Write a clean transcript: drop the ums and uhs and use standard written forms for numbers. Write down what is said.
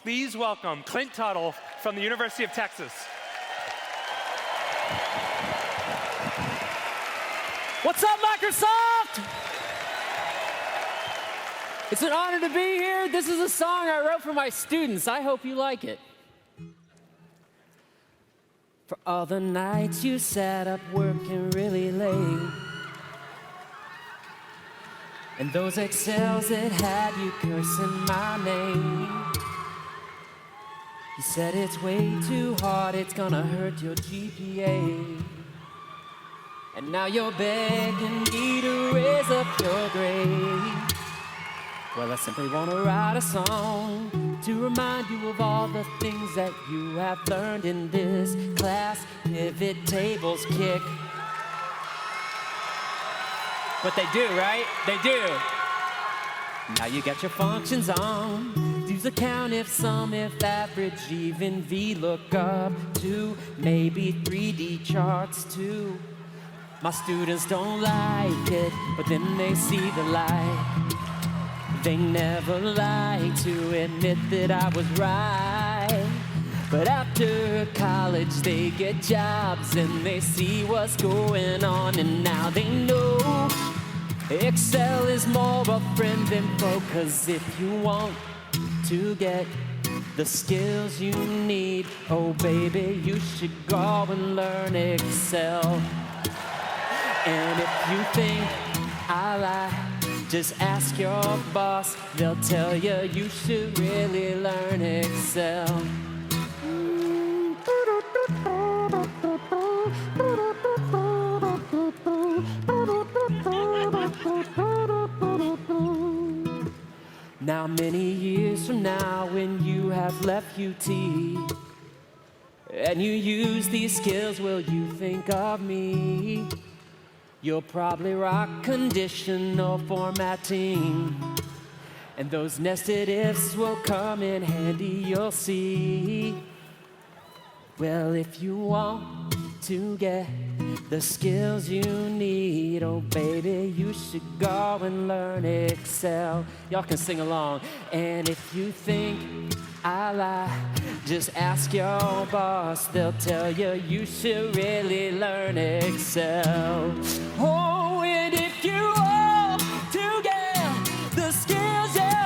please welcome Clint Tuttle from the University of Texas. What's up, Microsoft? It's an honor to be here. This is a song I wrote for my students. I hope you like it. For all the nights you sat up working really late, and those Excels that had you cursing my name. You said it's way too hard, it's gonna hurt your GPA. And now you're begging me to raise up your grade. Well, I simply want to write a song to remind you of all the things that you have learned in this class. Pivot tables kick. But they do, right? They do. Now you got your functions on. Do's a count, if, sum, if, average, even, VLOOKUP, too. Maybe 3D charts, too. My students don't like it, but then they see the light. They never like to admit that I was right. But after college they get jobs and they see what's going on, and now they know Excel is more a friend than foe. 'Cause if you want to get the skills you need, oh baby, you should go and learn Excel. And if you think I lie, just ask your boss. They'll tell you you should really learn Excel. Now many years from now, when you have left UT and you use these skills, will you think of me? You'll probably rock conditional formatting, and those nested ifs will come in handy, you'll see. Well, if you want to get the skills you need, oh baby, you should go and learn Excel. Y'all can sing along. And if you think I lie, just ask your boss. They'll tell you you should really learn Excel. Oh, and if you want to get the skills you